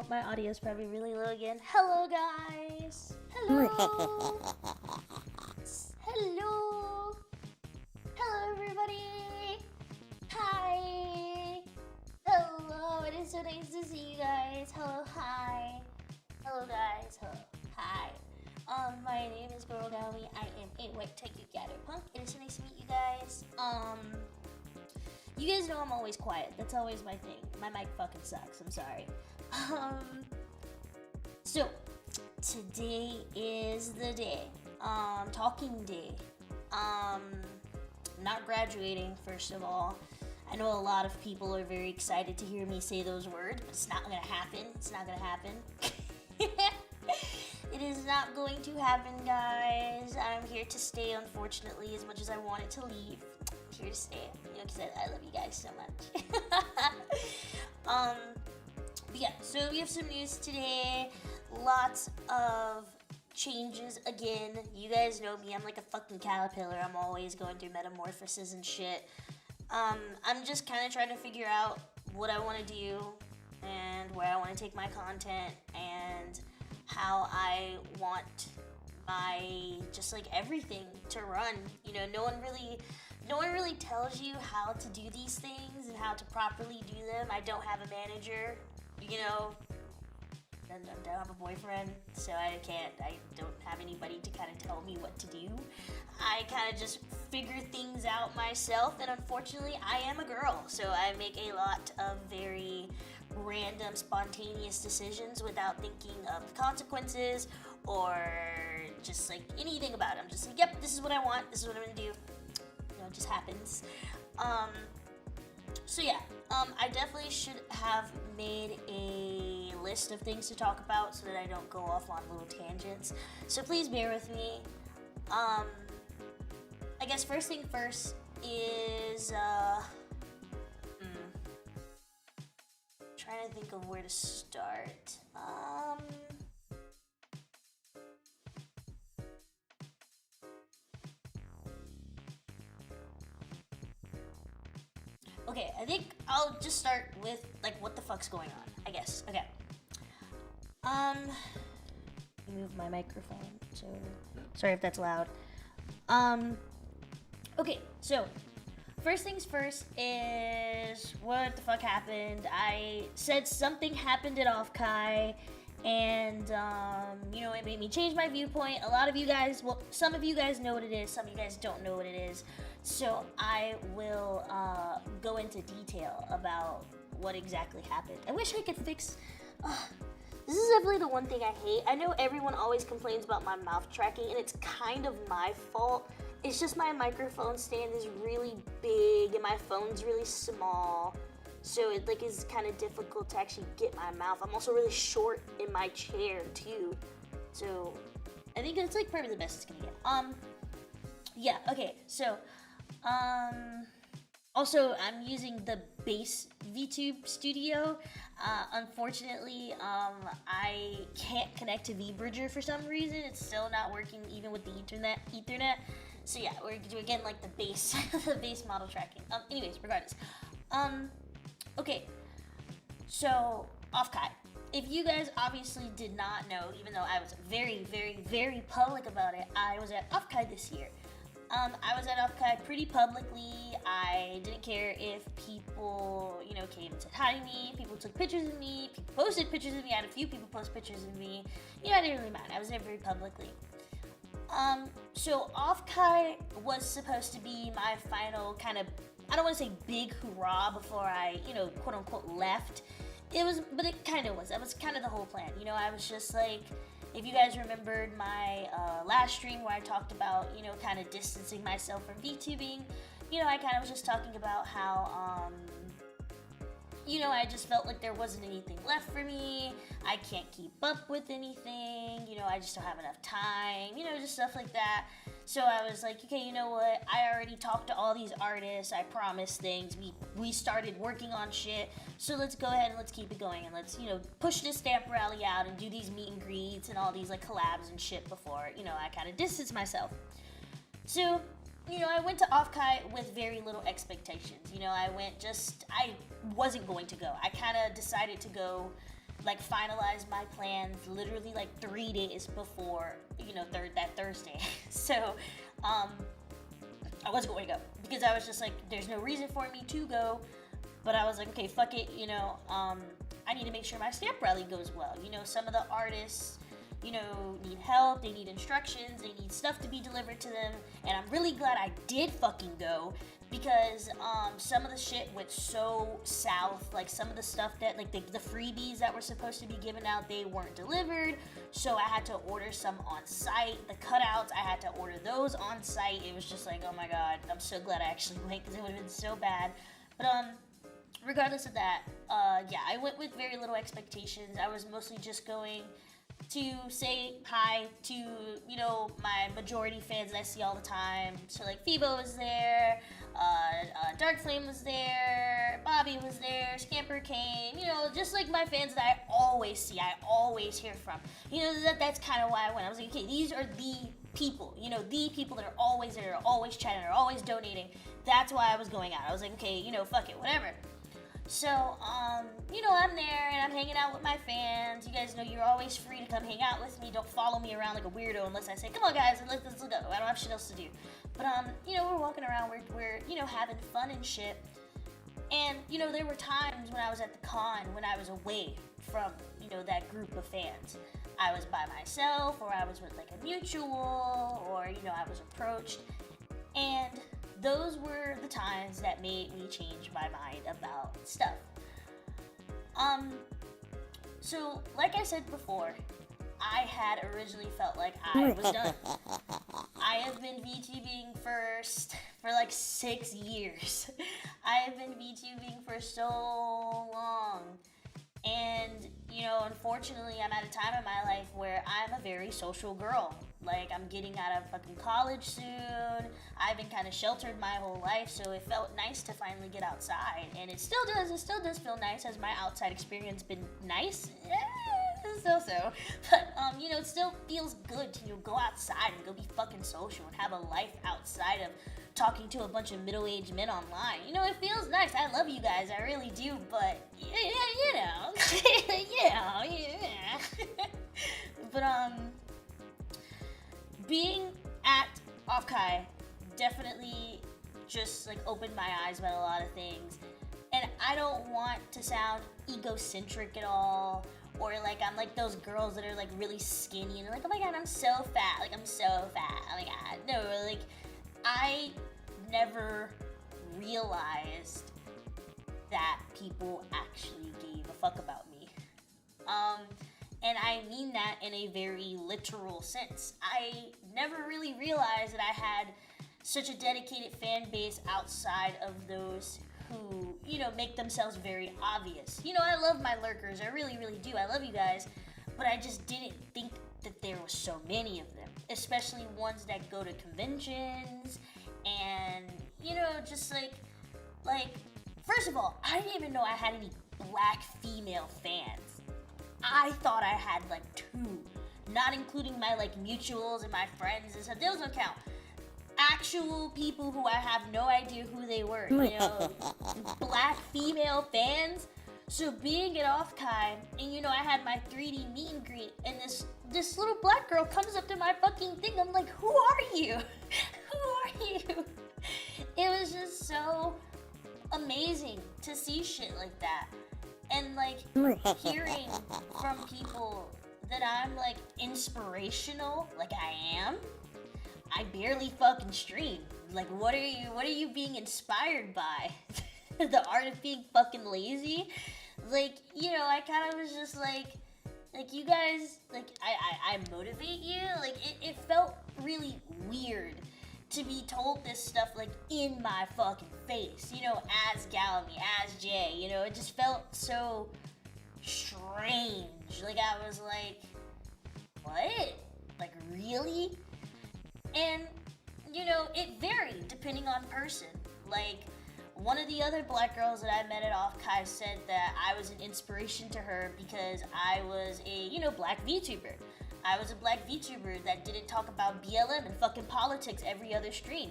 my audio is probably really low again. Hello, guys. Hello. Hello. Hello, everybody. Hi. Hello. It is so nice to see you guys. Hello. Hi. Hello, guys. Hello. Hi. My name is Goro Gaomi. I am a white techie gather punk. It is so nice to meet you guys. You guys know I'm always quiet. That's always my thing. My mic fucking sucks. I'm sorry. So today is the day. Talking day. Not graduating, first of all. I know a lot of people are very excited to hear me say those words, but it's not gonna happen. It's not gonna happen. It is not going to happen, guys. I'm here to stay, unfortunately, as much as I wanted to leave. I'm here to stay, because I love you guys so much. But yeah, so we have some news today. Lots of changes again. You guys know me. I'm like a fucking caterpillar. I'm always going through metamorphosis and shit. I'm just kind of trying to figure out what I want to do and where I want to take my content and how I want my just like everything to run. No one really tells you how to do these things and how to properly do them. I don't have a manager, I don't have a boyfriend, so I don't have anybody to kind of tell me what to do. I kind of just figure things out myself, and unfortunately, I am a girl, so I make a lot of very random, spontaneous decisions without thinking of consequences or just like anything about it. I'm just like, yep, this is what I want, this is what I'm gonna do. It just happens. So yeah, I definitely should have made a list of things to talk about so that I don't go off on little tangents. So please bear with me. I guess first thing first is trying to think of where to start. Okay, I think I'll just start with like what the fuck's going on, I guess. Okay. Move my microphone. So sorry if that's loud. Okay, so first things first is what the fuck happened. I said something happened at Offkai, and it made me change my viewpoint. A lot of you guys, well, some of you guys know what it is, some of you guys don't know what it is. So I will go into detail about what exactly happened. I wish I could fix. This is definitely the one thing I hate. I know everyone always complains about my mouth tracking, and it's kind of my fault. It's just my microphone stand is really big and my phone's really small, so it is kind of difficult to actually get my mouth. I'm also really short in my chair too, so I think it's probably the best it's gonna get. Yeah. Okay. So, also, I'm using the base VTube studio. Unfortunately, I can't connect to vBridger for some reason. It's still not working even with the Ethernet. So yeah, we're getting like the base, the base model tracking. Anyways, regardless. Okay. So, Offkai. If you guys obviously did not know, even though I was very, very, very public about it, I was at Offkai this year. I was at Offkai pretty publicly. I didn't care if people, came and said hi to me, people took pictures of me, people posted pictures of me. I had a few people post pictures of me. I didn't really mind. I was there very publicly. So Offkai was supposed to be my final kind of, I don't want to say big hoorah before I, quote unquote left. But it kind of was. That was kind of the whole plan. I was just like, if you guys remembered my last stream where I talked about, kind of distancing myself from VTubing, I kind of was just talking about how, I just felt like there wasn't anything left for me. I can't keep up with anything. I just don't have enough time, just stuff like that. So I was like, okay, you know what? I already talked to all these artists. I promised things. We started working on shit. So let's go ahead and let's keep it going. And let's, push this stamp rally out and do these meet and greets and all these collabs and shit before, I kind of distance myself. So, I went to Offkai with very little expectations. I wasn't going to go. I kind of decided to go like finalized my plans literally like 3 days before, that Thursday. So, I wasn't going to go because I was just like, there's no reason for me to go. But I was like, okay, fuck it, I need to make sure my stamp rally goes well. Some of the artists, need help, they need instructions, they need stuff to be delivered to them, and I'm really glad I did fucking go, because some of the shit went so south. Like, some of the stuff that, like, the freebies that were supposed to be given out, they weren't delivered, so I had to order some on site. The cutouts, I had to order those on site. It was just like, oh my god, I'm so glad I actually went, because it would have been so bad. But regardless of that, I went with very little expectations. I was mostly just going to say hi to, my majority fans that I see all the time. So, like, Phoebo was there, Dark Flame was there, Bobby was there, Scamper came, just like my fans that I always see, I always hear from. That's kind of why I went. I was like, okay, these are the people, the people that are always there, are always chatting, are always donating. That's why I was going out. I was like, okay, fuck it, whatever. So, I'm there and I'm hanging out with my fans. You guys know you're always free to come hang out with me. Don't follow me around like a weirdo unless I say, come on guys, let's go. I don't have shit else to do. But, we're walking around, we're having fun and shit. And, there were times when I was at the con, when I was away from, that group of fans. I was by myself, or I was with like a mutual, or, I was approached. And those were the times that made me change my mind about stuff. So, like I said before, I had originally felt like I was done. I have been VTubing for like 6 years. I have been VTubing for so long. And, unfortunately, I'm at a time in my life where I'm a very social girl. Like, I'm getting out of fucking college soon. I've been kind of sheltered my whole life, so it felt nice to finally get outside. And it still does feel nice. Has my outside experience been nice? So. But, it still feels good to, go outside and go be fucking social and have a life outside of talking to a bunch of middle-aged men online. It feels nice. I love you guys. I really do, but, yeah. But, being at Offkai definitely just, like, opened my eyes about a lot of things. And I don't want to sound egocentric at all, or like I'm like those girls that are like really skinny and they're like, oh my god, I'm so fat. Like, I'm so fat. Oh my god. No, like, I never realized that people actually gave a fuck about me. And I mean that in a very literal sense. I never really realized that I had such a dedicated fan base outside of those who, make themselves very obvious. I love my lurkers. I really, really do. I love you guys. But I just didn't think that there was so many of them. Especially ones that go to conventions and, just like, first of all, I didn't even know I had any black female fans. I thought I had like 2, not including my like mutuals and my friends and stuff. Those don't count. Actual people who I have no idea who they were, black female fans. So being at Offkai, and I had my 3D meet and greet, and this little black girl comes up to my fucking thing. I'm like, who are you? Who are you? It was just so amazing to see shit like that. And, like, hearing from people that I'm, like, inspirational, like I am. I barely fucking stream. Like, what are you being inspired by? The art of being fucking lazy? Like, I kind of was just like, you guys, like, I motivate you? Like, it felt really weird to be told this stuff, like, in my fucking face, as Gaomi, as Jay, it just felt so strange. Like, I was like, what? Like, really? And, it varied depending on person. Like, one of the other black girls that I met at Offkai said that I was an inspiration to her because I was a, black VTuber. I was a black VTuber that didn't talk about BLM and fucking politics every other stream.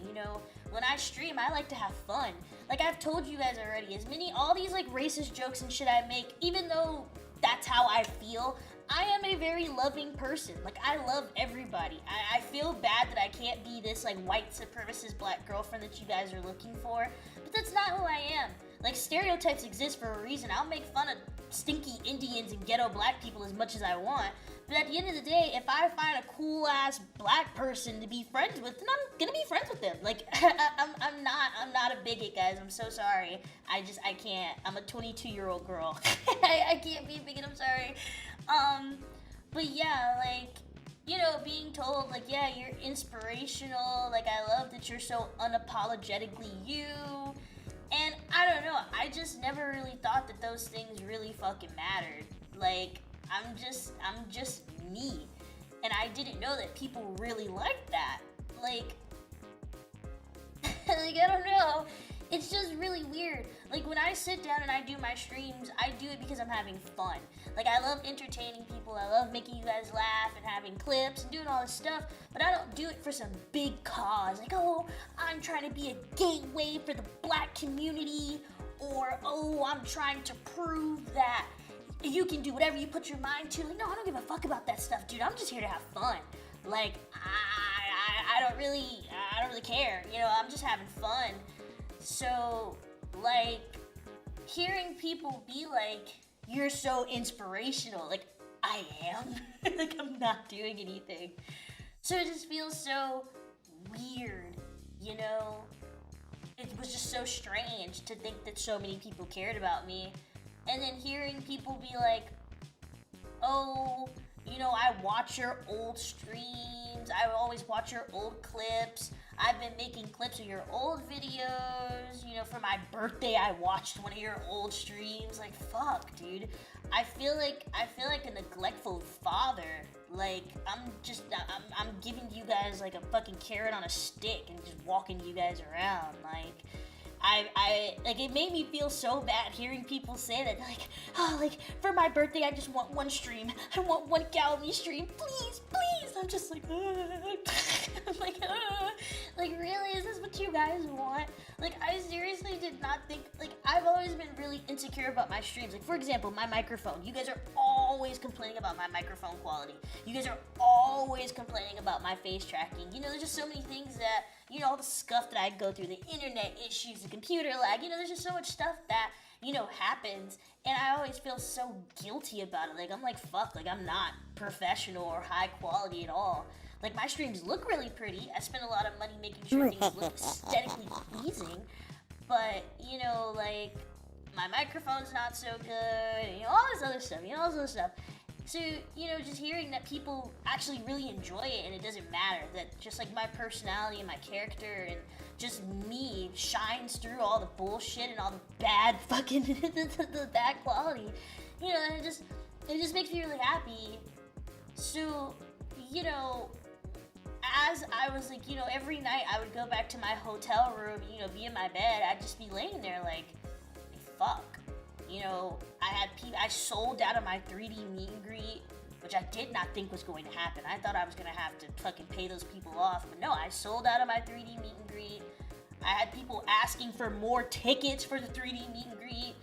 When I stream, I like to have fun. Like, I've told you guys already, all these, like, racist jokes and shit I make, even though that's how I feel. I am a very loving person. Like, I love everybody. I feel bad that I can't be this, like, white supremacist black girlfriend that you guys are looking for, but that's not who I am. Like, stereotypes exist for a reason. I'll make fun of stinky Indians and ghetto black people as much as I want, but at the end of the day, if I find a cool-ass black person to be friends with, then I'm gonna be friends with them. Like, I'm not a bigot, guys. I'm so sorry. I can't. I'm a 22-year-old girl. I can't be a bigot, I'm sorry. But yeah, like, you know, being told, like, yeah, you're inspirational, like, I love that you're so unapologetically you, and I don't know, I just never really thought that those things really fucking mattered. Like, I'm just me, and I didn't know that people really liked that. Like, like, I don't know. It's just really weird. Like, when I sit down and I do my streams, I do it because I'm having fun. Like, I love entertaining people. I love making you guys laugh and having clips and doing all this stuff. But I don't do it for some big cause. Like, oh, I'm trying to be a gateway for the black community. Or, oh, I'm trying to prove that you can do whatever you put your mind to. Like, no, I don't give a fuck about that stuff, dude. I'm just here to have fun. Like, I don't really care. You know, I'm just having fun. So, like, hearing people be like, you're so inspirational, like, I am. Like, I'm not doing anything. So it just feels so weird, you know? It was just so strange to think that so many people cared about me. And then hearing people be like, oh, you know, I watch your old streams, I always watch your old clips, I've been making clips of your old videos, you know, for my birthday I watched one of your old streams. Like, fuck, dude. I feel like a neglectful father. Like, I'm giving you guys like a fucking carrot on a stick and just walking you guys around. Like, I like, it made me feel so bad hearing people say that, like, oh, like, for my birthday, I just want one stream. I want one Gaomi stream. Please, please. I'm just like, I'm like, like, really? Is this what you guys want? Like, I seriously did not think, like, I've always been really insecure about my streams. Like, for example, my microphone. You guys are always complaining about my microphone quality. You guys are always complaining about my face tracking. You know, there's just so many things that, you know, all the scuff that I go through, the internet issues, the computer lag, you know, there's just so much stuff that, you know, happens, and I always feel so guilty about it. Like, I'm like, fuck, like, I'm not professional or high quality at all. Like, my streams look really pretty. I spend a lot of money making sure things look aesthetically pleasing, but, you know, like, my microphone's not so good, you know, all this other stuff, So, you know, just hearing that people actually really enjoy it and it doesn't matter, that just like my personality and my character and just me shines through all the bullshit and all the bad fucking, the bad quality, you know, and it just makes me really happy. So, you know, as I was like, you know, every night I would go back to my hotel room, you know, be in my bed, I'd just be laying there like, fuck. You know, I sold out of my 3D meet and greet, which I did not think was going to happen. I thought I was going to have to fucking pay those people off, but no, I sold out of my 3D meet and greet. I had people asking for more tickets for the 3D meet and greet.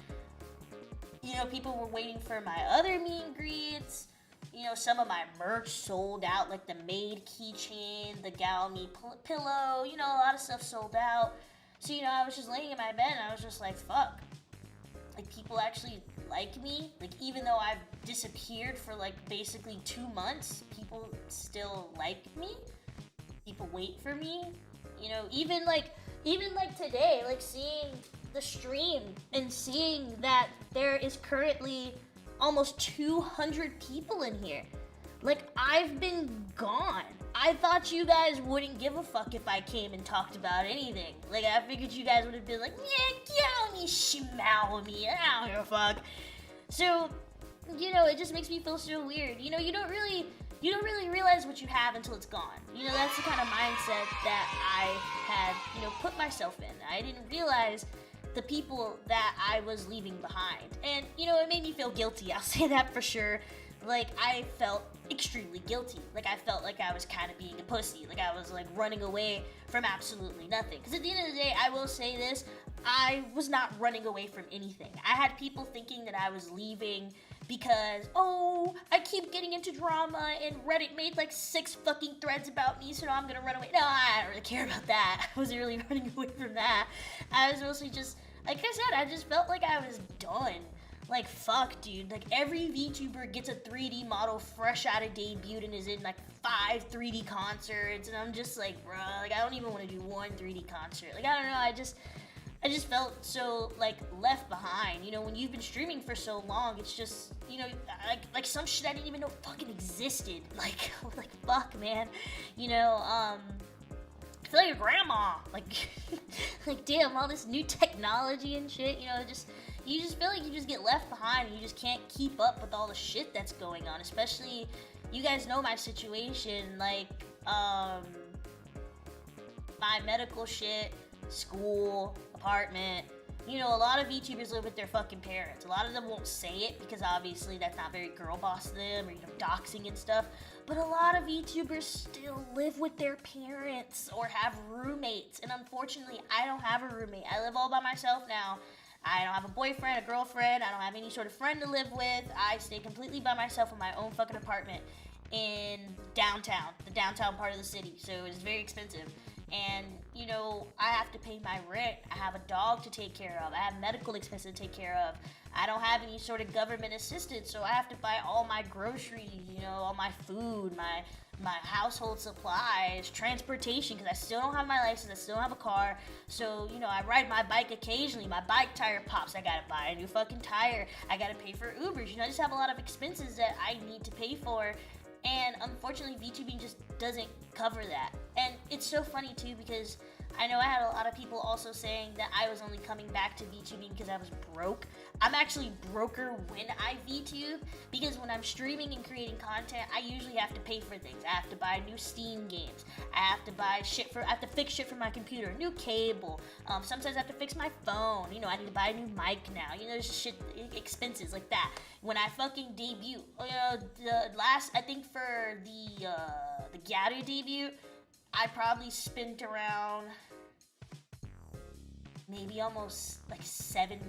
You know, people were waiting for my other meet and greets. You know, some of my merch sold out, like the Maid keychain, the Gaomi pillow, you know, a lot of stuff sold out. So, you know, I was just laying in my bed and I was just like, fuck. Like, people actually like me. Like, even though I've disappeared for, like, basically 2 months, people still like me. People wait for me. You know, even like today, like, seeing the stream and seeing that there is currently almost 200 people in here. Like, I've been gone. I thought you guys wouldn't give a fuck if I came and talked about anything. Like, I figured you guys would have been like, yeah, get on me, shmow me, I don't give a fuck. So, you know, it just makes me feel so weird. You know, you don't really realize what you have until it's gone. You know, that's the kind of mindset that I had, you know, put myself in. I didn't realize the people that I was leaving behind. And, you know, it made me feel guilty, I'll say that for sure. Like, I felt extremely guilty. Like, I felt like I was kind of being a pussy. Like, I was, like, running away from absolutely nothing. Because at the end of the day, I will say this, I was not running away from anything. I had people thinking that I was leaving because, oh, I keep getting into drama and Reddit made like 6 fucking threads about me, so now I'm gonna run away. No, I don't really care about that. I wasn't really running away from that. I was mostly just, like I said, I just felt like I was done. Like, fuck, dude. Like, every VTuber gets a 3D model fresh out of debut and is in, like, 5 3D concerts. And I'm just like, bruh, like, I don't even want to do one 3D concert. Like, I don't know, I just felt so, like, left behind. You know, when you've been streaming for so long, it's just, you know, like some shit I didn't even know fucking existed. Like, fuck, man. You know, I feel like a grandma. Like, like, damn, all this new technology and shit, you know, you just feel like you just get left behind and you just can't keep up with all the shit that's going on. Especially, you guys know my situation, like, my medical shit, school, apartment. You know, a lot of VTubers live with their fucking parents. A lot of them won't say it because obviously that's not very girl boss to them, or, you know, doxing and stuff. But a lot of VTubers still live with their parents or have roommates. And unfortunately, I don't have a roommate. I live all by myself now. I don't have a boyfriend, a girlfriend. I don't have any sort of friend to live with. I stay completely by myself in my own fucking apartment in downtown, the downtown part of the city. So it's very expensive. And, you know, I have to pay my rent. I have a dog to take care of. I have medical expenses to take care of. I don't have any sort of government assistance, so I have to buy all my groceries, you know, all my food, my household supplies, transportation, because I still don't have my license, I still don't have a car. So, you know, I ride my bike occasionally. My bike tire pops, I gotta buy a new fucking tire. I gotta pay for Ubers. You know, I just have a lot of expenses that I need to pay for. And unfortunately, VTubing just doesn't cover that. And it's so funny too, because I know I had a lot of people also saying that I was only coming back to VTubing because I was broke. I'm actually broker when I VTube, because when I'm streaming and creating content, I usually have to pay for things. I have to buy new Steam games. I have to buy I have to fix shit for my computer, new cable. Sometimes I have to fix my phone. You know, I need to buy a new mic now. You know, there's shit, expenses like that. When I fucking debut, you know, I think for the Gaomi debut, I probably spent around maybe almost like $7,000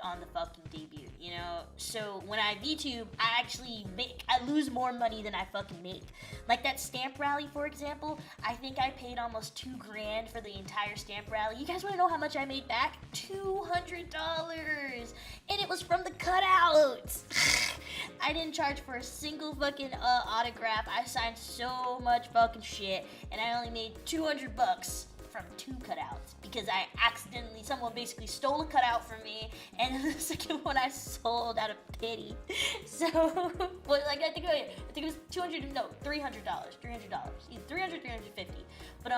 on the fucking debut, you know? So when I VTube, I lose more money than I fucking make. Like that stamp rally, for example, I think I paid almost $2,000 for the entire stamp rally. You guys wanna know how much I made back? $200! And it was from the cutouts! I didn't charge for a single fucking autograph. I signed so much fucking shit, and I only made $200 from 2 cutouts, because someone basically stole a cutout from me, and the second one I sold out of pity. So, but like I think it was $300, either $300, $350. But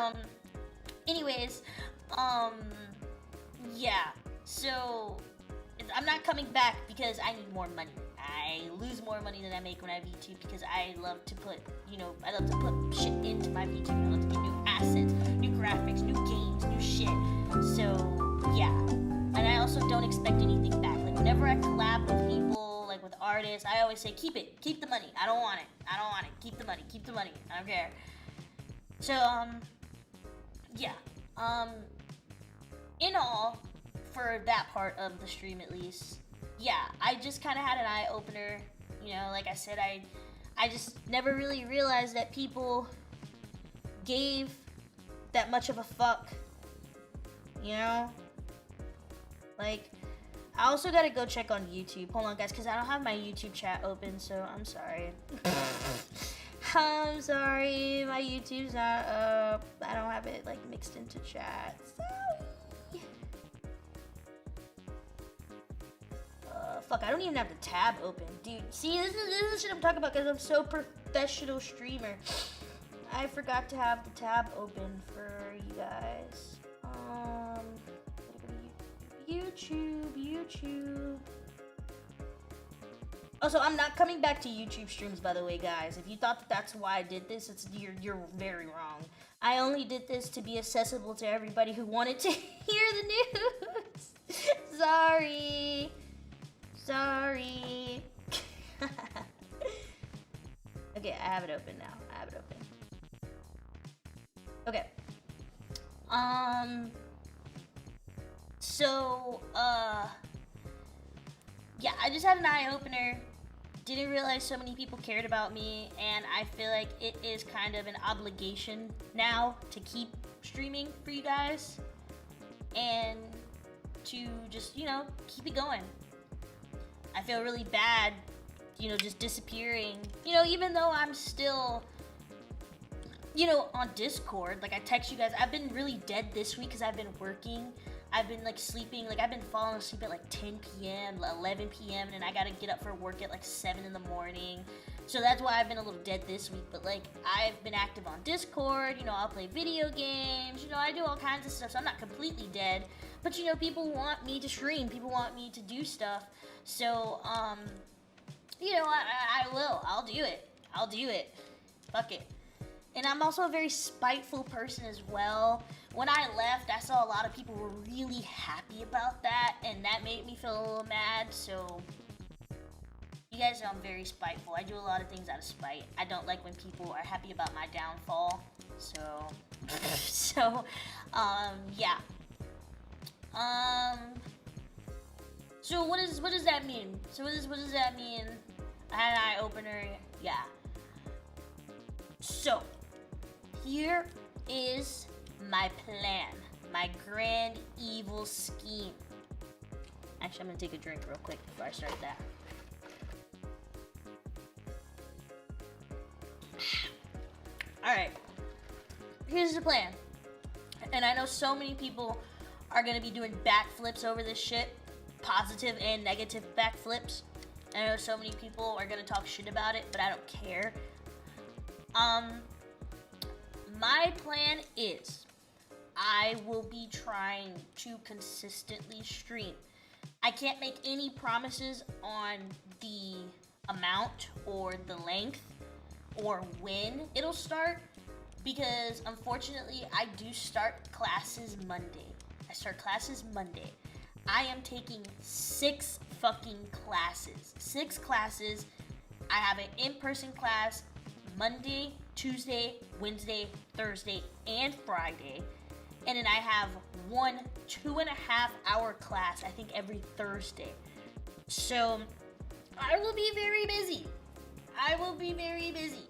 anyways, yeah. So I'm not coming back because I need more money. I lose more money than I make when I VTube, because I love to put shit into my VTube. I love to get new assets, new graphics, new games, new shit. So, yeah. And I also don't expect anything back. Like, whenever I collab with people, like with artists, I always say, keep the money. I don't want it. Keep the money. I don't care. So, yeah. In all, for that part of the stream at least, yeah, I just kind of had an eye-opener. You know, like I said, I just never really realized that people gave that much of a fuck. You know? Like, I also gotta go check on YouTube. Hold on, guys, because I don't have my YouTube chat open, so I'm sorry. I'm sorry, my YouTube's not up. I don't have it, like, mixed into chat. Sorry. Fuck, I don't even have the tab open. Dude, see, this is shit I'm talking about, because I'm so professional streamer. I forgot to have the tab open for you guys. YouTube. Also, I'm not coming back to YouTube streams, by the way, guys. If you thought that that's why I did this, you're very wrong. I only did this to be accessible to everybody who wanted to hear the news. Sorry. Okay, I have it open now. Okay. So, yeah, I just had an eye opener. Didn't realize so many people cared about me, and I feel like it is kind of an obligation now to keep streaming for you guys and to just, keep it going. I feel really bad, just disappearing. Even though I'm still, on Discord, like I text you guys, I've been really dead this week because I've been working. I've been sleeping, I've been falling asleep at 10 p.m., 11 p.m., and I gotta get up for work at 7 in the morning. So that's why I've been a little dead this week. But I've been active on Discord, I'll play video games, I do all kinds of stuff, so I'm not completely dead. But people want me to stream, people want me to do stuff. So, I will. I'll do it. Fuck it. And I'm also a very spiteful person as well. When I left, I saw a lot of people were really happy about that, and that made me feel a little mad. So, you guys know I'm very spiteful. I do a lot of things out of spite. I don't like when people are happy about my downfall. So, yeah. So what does that mean? What does that mean? I had an eye opener. Yeah. So, here is my plan, my grand evil scheme. Actually, I'm gonna take a drink real quick before I start that. Alright, here's the plan. And I know so many people are gonna be doing backflips over this shit, positive and negative backflips. I know so many people are gonna talk shit about it, but I don't care. My plan is I will be trying to consistently stream. I can't make any promises on the amount or the length or when it'll start because unfortunately I do start classes Monday. I am taking 6 fucking classes. 6 classes. I have an in-person class Monday, Tuesday, Wednesday, Thursday, and Friday. And then I have 1 2.5-hour class, I think every Thursday. So I will be very busy.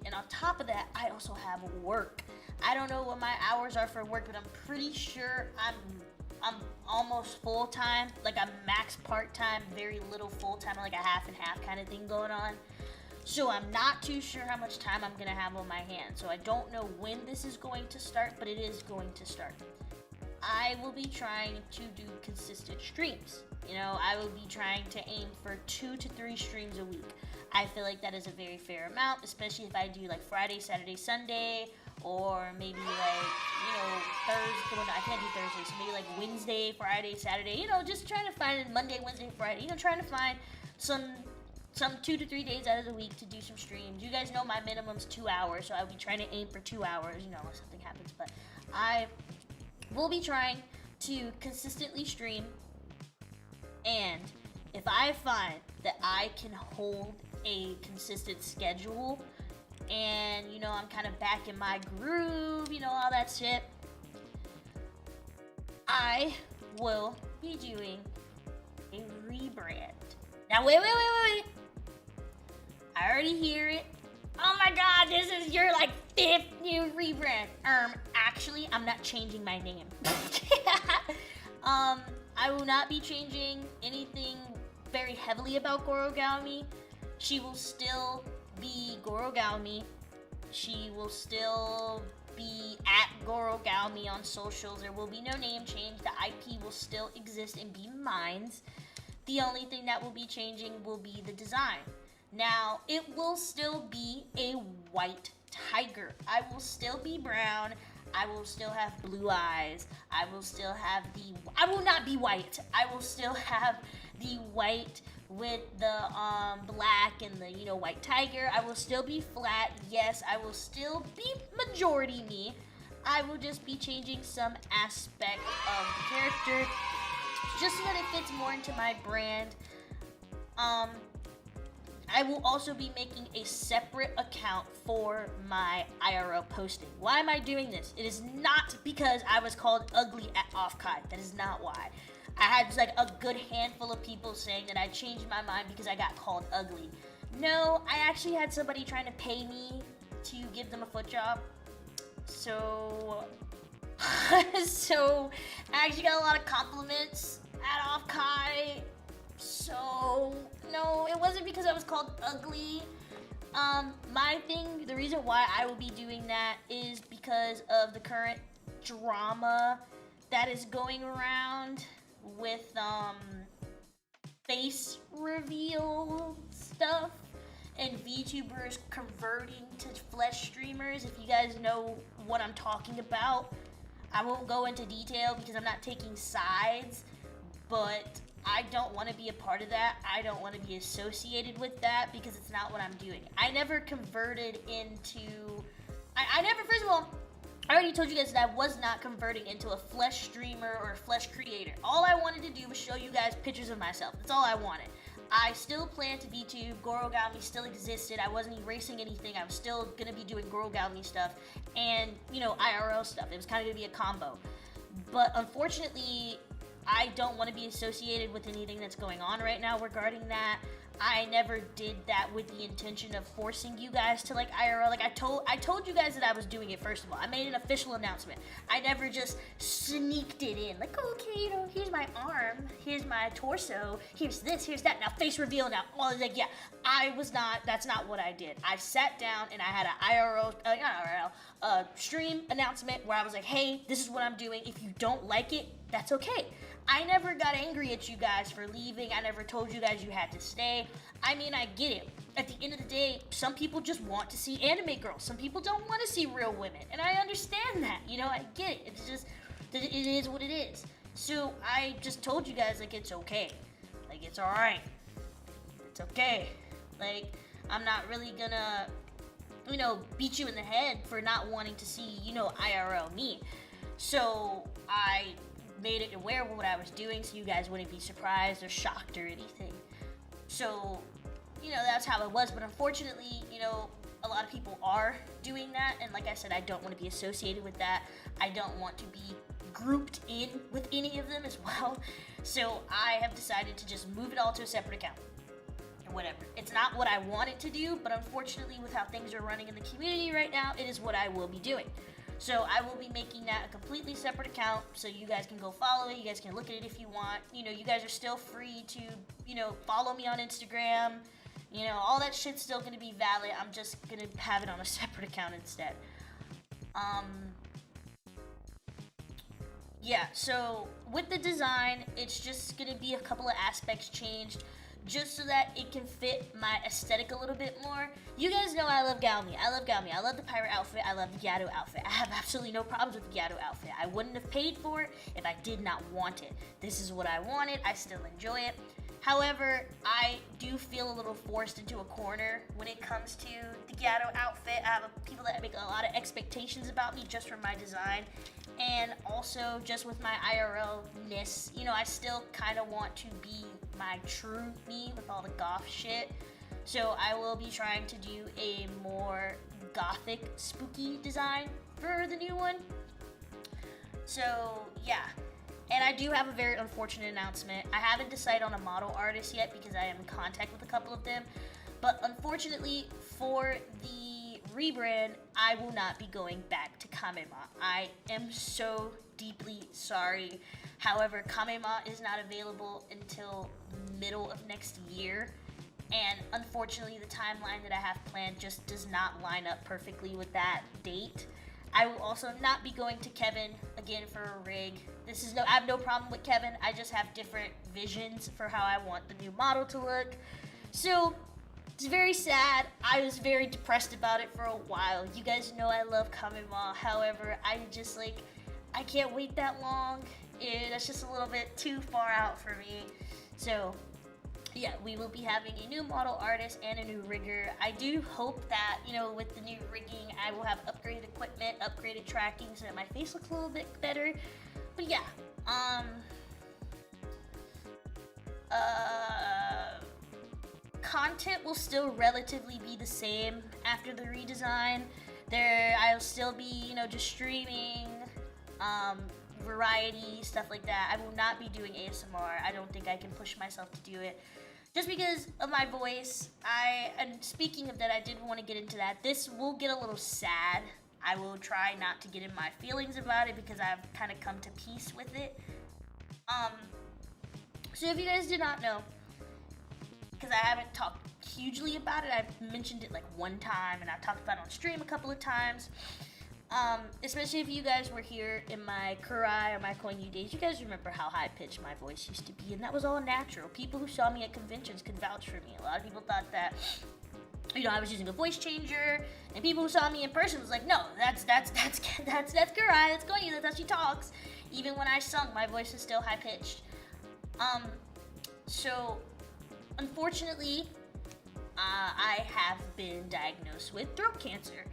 And on top of that, I also have work. I don't know what my hours are for work, but I'm pretty sure I'm almost full-time. I'm max part-time, very little full-time, a half and half kind of thing going on. So I'm not too sure how much time I'm going to have on my hands. So I don't know when this is going to start, but it is going to start. I will be trying to do consistent streams. I will be trying to aim for 2 to 3 streams a week. I feel like that is a very fair amount, especially if I do Friday, Saturday, Sunday, or maybe Thursday. Well, no, I can't do Thursday, so maybe Wednesday, Friday, Saturday. Just trying to find Monday, Wednesday, Friday. Trying to find some 2 to 3 days out of the week to do some streams. You guys know my minimum's 2 hours, so I'll be trying to aim for 2 hours, if something happens. But I will be trying to consistently stream, and if I find that I can hold a consistent schedule, and I'm kind of back in my groove, all that shit, I will be doing a rebrand. Now wait. I already hear it. Oh my god, this is your 5th new rebrand. Actually, I'm not changing my name. I will not be changing anything very heavily about Goro Gaomi. She will still be Goro Gaomi. She will still be at Goro Gaomi on socials. There will be no name change. The IP will still exist and be mine. The only thing that will be changing will be the design. Now, it will still be a white tiger. I will still be brown. I will still have blue eyes. I will not be white. I will still have the white with the black and the white tiger. I will still be flat. Yes, I will still be majority me. I will just be changing some aspect of the character just so that it fits more into my brand. I will also be making a separate account for my IRL posting. Why am I doing this? It is not because I was called ugly at Offkai. That is not why. I had like a good handful of people saying that I changed my mind because I got called ugly. No, I actually had somebody trying to pay me to give them a foot job. So, so I actually got a lot of compliments at Off-Kai. So, no, it wasn't because I was called ugly. My thing, the reason why I will be doing that is because of the current drama that is going around with, face reveal stuff and VTubers converting to flesh streamers. If you guys know what I'm talking about, I won't go into detail because I'm not taking sides, but I don't want to be a part of that. I don't want to be associated with that because it's not what I'm doing. I never converted into... I never, first of all, I already told you guys that I was not converting into a flesh streamer or a flesh creator. All I wanted to do was show you guys pictures of myself. That's all I wanted. I still plan to VTube. Goro Gaomi still existed. I wasn't erasing anything. I was still going to be doing Goro Gaomi stuff and, you know, IRL stuff. It was kind of going to be a combo. But unfortunately, I don't want to be associated with anything that's going on right now regarding that. I never did that with the intention of forcing you guys to like IRL. Like I told you guys that I was doing it. First of all, I made an official announcement. I never just sneaked it in. Like, okay, you know, here's my arm, here's my torso, here's this, here's that. Now face reveal. Now, all like, yeah, I was not. That's not what I did. I sat down and I had an stream announcement where I was like, hey, this is what I'm doing. If you don't like it, that's okay. I never got angry at you guys for leaving. I never told you guys you had to stay. I mean, I get it. At the end of the day, some people just want to see anime girls. Some people don't want to see real women. And I understand that. You know, I get it. It's just, it is what it is. So I just told you guys, like, it's okay. Like, it's alright. It's okay. Like, I'm not really gonna, you know, beat you in the head for not wanting to see, you know, IRL me. So I made it aware of what I was doing so you guys wouldn't be surprised or shocked or anything. So, you know, that's how it was. But unfortunately, you know, a lot of people are doing that. And like I said, I don't want to be associated with that. I don't want to be grouped in with any of them as well. So I have decided to just move it all to a separate account. Or whatever. It's not what I wanted to do, but unfortunately with how things are running in the community right now, it is what I will be doing. So I will be making that a completely separate account so you guys can go follow it. You guys can look at it if you want. You know, you guys are still free to, you know, follow me on Instagram. You know, all that shit's still going to be valid. I'm just going to have it on a separate account instead. Yeah, so with the design, it's just going to be a couple of aspects changed, just so that it can fit my aesthetic a little bit more. You guys know I love Gaomi. I love Gaomi. I love the pirate outfit. I love the Gato outfit. I have absolutely no problems with the Gato outfit. I wouldn't have paid for it if I did not want it. This is what I wanted. I still enjoy it. However, I do feel a little forced into a corner when it comes to the Gato outfit. I have people that make a lot of expectations about me just from my design. And also just with my IRL-ness, you know, I still kind of want to be my true me with all the goth shit. So I will be trying to do a more gothic, spooky design for the new one. So yeah, and I do have a very unfortunate announcement. I haven't decided on a model artist yet because I am in contact with a couple of them. But unfortunately for the rebrand, I will not be going back to Kamema. I am so deeply sorry. However, Kamema is not available until middle of next year, and unfortunately the timeline that I have planned just does not line up perfectly with that date. I will also not be going to Kevin again for a rig. I have no problem with Kevin. I just have different visions for how I want the new model to look. So it's very sad. I was very depressed about it for a while. You guys know I love Kamema. However, I can't wait that long. That's just a little bit too far out for me. So yeah, we will be having a new model artist and a new rigger. I do hope that, you know, with the new rigging, I will have upgraded equipment, upgraded tracking so that my face looks a little bit better. But yeah, content will still relatively be the same after the redesign. I'll still be, you know, just streaming, variety, stuff like that. I will not be doing ASMR. I don't think I can push myself to do it. Just because of my voice. And speaking of that, I did want to get into that. This will get a little sad. I will try not to get in my feelings about it because I've kind of come to peace with it. So if you guys did not know, because I haven't talked hugely about it, I've mentioned it like one time, and I've talked about it on stream a couple of times. Especially if you guys were here in my Kurai or my Koinyu days, you guys remember how high-pitched my voice used to be, and that was all natural. People who saw me at conventions could vouch for me. A lot of people thought that, you know, I was using a voice changer, and people who saw me in person was like, no, that's Kurai, that's Koinyu, that's how she talks. Even when I sung, my voice is still high-pitched. So, unfortunately, I have been diagnosed with throat cancer.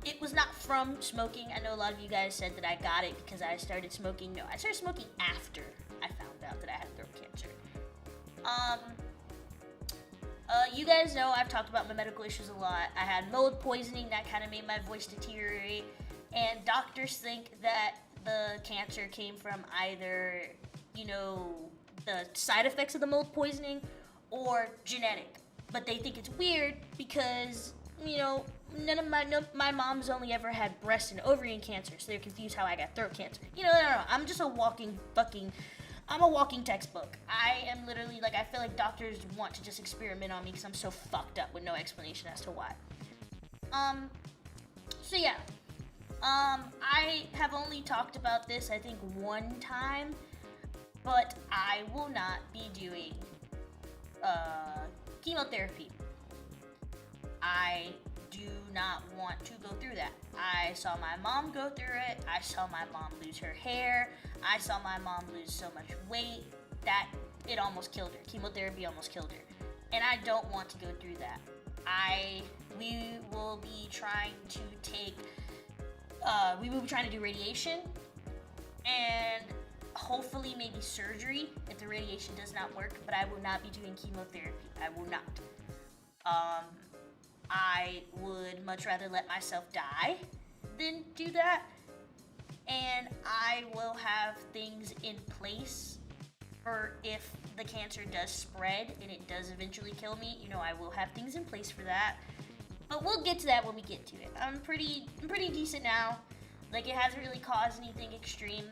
It was not from smoking. I know a lot of you guys said that I got it because I started smoking. No, I started smoking after I found out that I had throat cancer. You guys know I've talked about my medical issues a lot. I had mold poisoning that kind of made my voice deteriorate, and doctors think that the cancer came from either, you know, the side effects of the mold poisoning or genetic. But they think it's weird because, you know, my mom's only ever had breast and ovarian cancer, so they're confused how I got throat cancer. You know, no. I'm just a walking textbook. I am literally, like, I feel like doctors want to just experiment on me because I'm so fucked up with no explanation as to why. So yeah. I have only talked about this, I think, one time, but I will not be doing, chemotherapy. I do not want to go through that. I saw my mom go through it. I saw my mom lose her hair. I saw my mom lose so much weight that it almost killed her. Chemotherapy almost killed her. And I don't want to go through that. We will be trying to do radiation and hopefully maybe surgery if the radiation does not work, but I will not be doing chemotherapy. I will not. I would much rather let myself die than do that. And I will have things in place for if the cancer does spread and it does eventually kill me. You know, I will have things in place for that. But we'll get to that when we get to it. I'm pretty decent now. Like, it hasn't really caused anything extreme.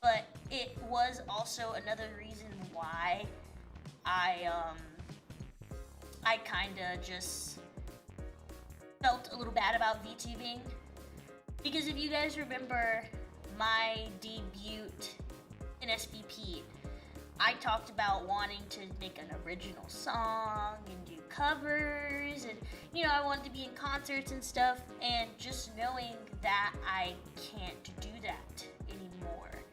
But it was also another reason why I kinda just felt a little bad about VTubing. Because if you guys remember my debut in SVP, I talked about wanting to make an original song and do covers, and, you know, I wanted to be in concerts and stuff, and just knowing that I can't do that anymore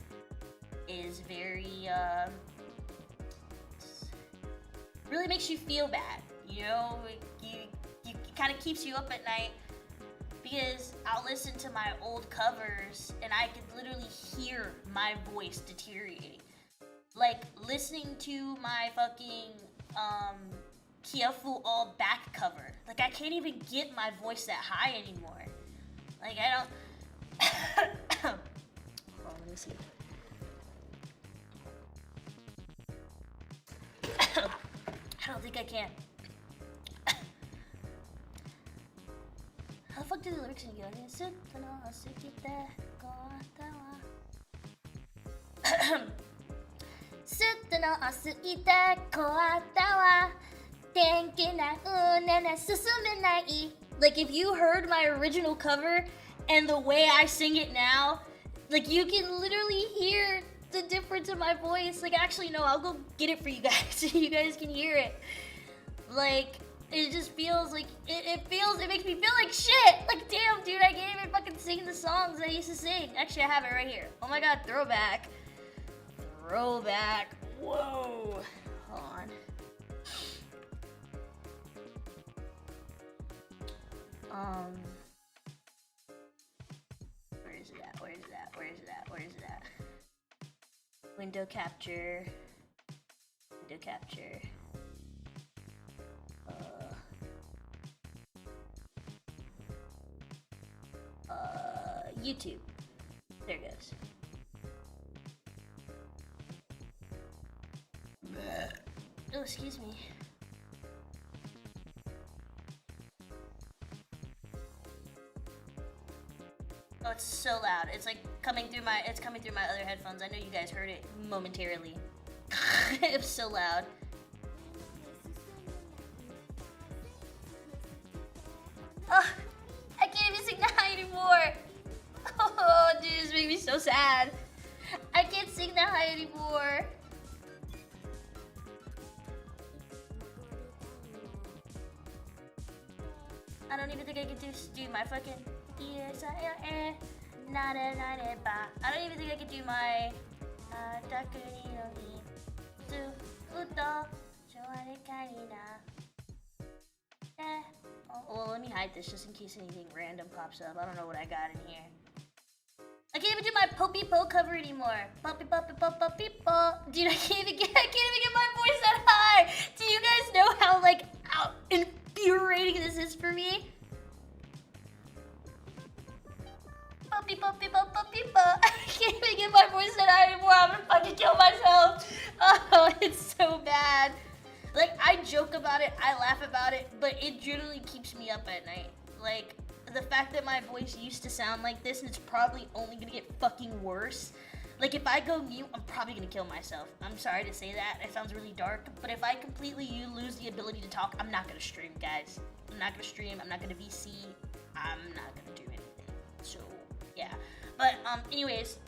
is very, really makes you feel bad, you know? It kind of keeps you up at night, because I'll listen to my old covers and I could literally hear my voice deteriorating. Like, listening to my fucking Kiafu All back cover. Like, I can't even get my voice that high anymore. Like, I don't... Hold on, let me see. I don't think I can. How the fuck do the lyrics go? Like, if you heard my original cover and the way I sing it now, like, you can literally hear the difference in my voice. Like, actually, no, I'll go get it for you guys so you guys can hear it. Like, it just feels like, it makes me feel like shit. Like, damn, dude, I can't even fucking sing the songs I used to sing. Actually, I have it right here. Oh my god, throwback. Whoa. Hold on. Where is it at? Window capture. YouTube. There it goes. Oh, excuse me. Oh, it's so loud. It's like coming through my other headphones. I know you guys heard it momentarily. It was so loud. Oh, I can't even sing the high anymore. Oh, dude, this makes me so sad. I can't sing the high anymore. I don't even think I can do my fucking I don't even think I can do my Oh, well, let me hide this just in case anything random pops up. I don't know what I got in here. I can't even do my Poppy Po cover anymore. Poppy Poppy Poppy Po. Dude, I can't even get my voice that high. Do you guys know how like infuriating this is for me? Poppy Poppy Poppy Po. I can't even get my voice that high anymore. I'm gonna fucking kill myself. Oh, it's so bad. Like, I joke about it, I laugh about it, but it generally keeps me up at night. Like, the fact that my voice used to sound like this, and it's probably only gonna get fucking worse. Like, if I go mute, I'm probably gonna kill myself. I'm sorry to say that, it sounds really dark, but if I completely lose the ability to talk, I'm not gonna stream, guys. I'm not gonna stream, I'm not gonna VC, I'm not gonna do anything. So, yeah. But, anyways,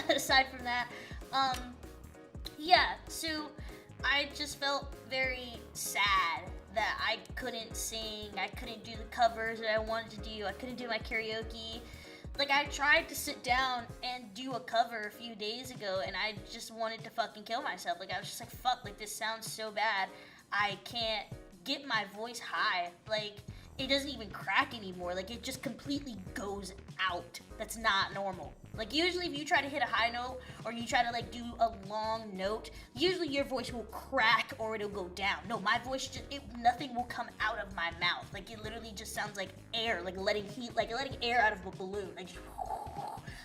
aside from that, yeah, so I just felt very sad that I couldn't sing, I couldn't do the covers that I wanted to do, I couldn't do my karaoke. Like, I tried to sit down and do a cover a few days ago, and I just wanted to fucking kill myself. Like, I was just like, fuck, like, this sounds so bad. I can't get my voice high. Like, it doesn't even crack anymore. Like, it just completely goes out. That's not normal. Like, usually if you try to hit a high note or you try to, like, do a long note, usually your voice will crack or it'll go down. No, my voice just, nothing will come out of my mouth. Like, it literally just sounds like air, like letting air out of a balloon. Like, just,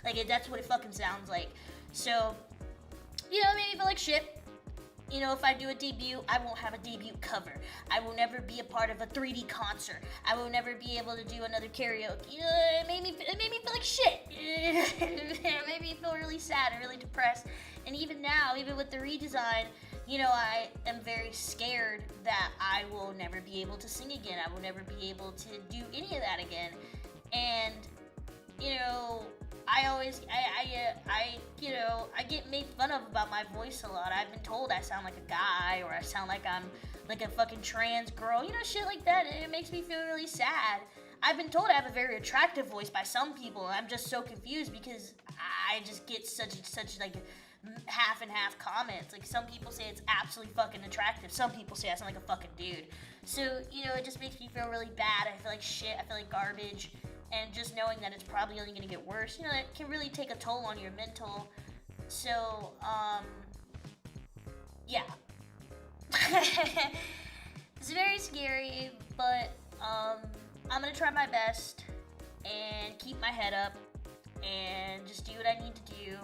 like, that's what it fucking sounds like. So, you know, it made me feel like shit. You know, if I do a debut, I won't have a debut cover. I will never be a part of a 3D concert. I will never be able to do another karaoke. It made me feel like shit. It made me feel really sad and really depressed. And even now, even with the redesign, you know, I am very scared that I will never be able to sing again. I will never be able to do any of that again. And, you know, I get made fun of about my voice a lot. I've been told I sound like a guy, or I sound like I'm like a fucking trans girl, you know, shit like that. It makes me feel really sad. I've been told I have a very attractive voice by some people, and I'm just so confused because I just get such like half and half comments. Like, some people say it's absolutely fucking attractive. Some people say I sound like a fucking dude. So, you know, it just makes me feel really bad. I feel like shit. I feel like garbage. And just knowing that it's probably only going to get worse, you know, it can really take a toll on your mental. So, yeah. It's very scary, but, I'm going to try my best and keep my head up and just do what I need to do.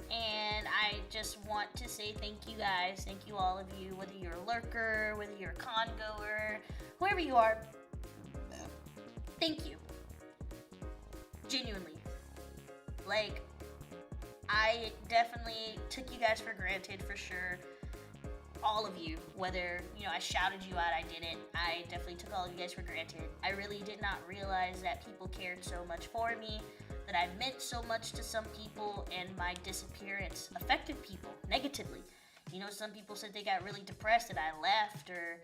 And I just want to say thank you guys, thank you all of you, whether you're a lurker, whether you're a con goer, whoever you are, thank you. Genuinely. Like, I definitely took you guys for granted, for sure. All of you, whether, you know, I shouted you out, I didn't. I definitely took all of you guys for granted. I really did not realize that people cared so much for me, that I meant so much to some people, and my disappearance affected people negatively. You know, some people said they got really depressed that I left, or,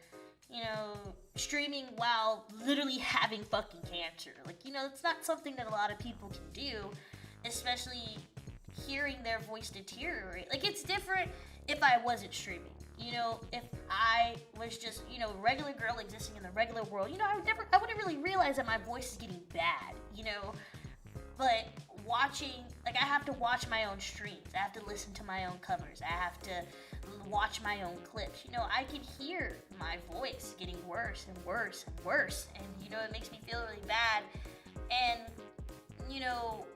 you know, streaming while literally having fucking cancer. Like, you know, it's not something that a lot of people can do, especially hearing their voice deteriorate. Like, it's different if I wasn't streaming. You know, if I was just, you know, a regular girl existing in the regular world, you know, I wouldn't really realize that my voice is getting bad, you know. But watching, like, I have to watch my own streams. I have to listen to my own covers. I have to watch my own clips. You know, I can hear my voice getting worse and worse and worse. And, you know, it makes me feel really bad. And, you know,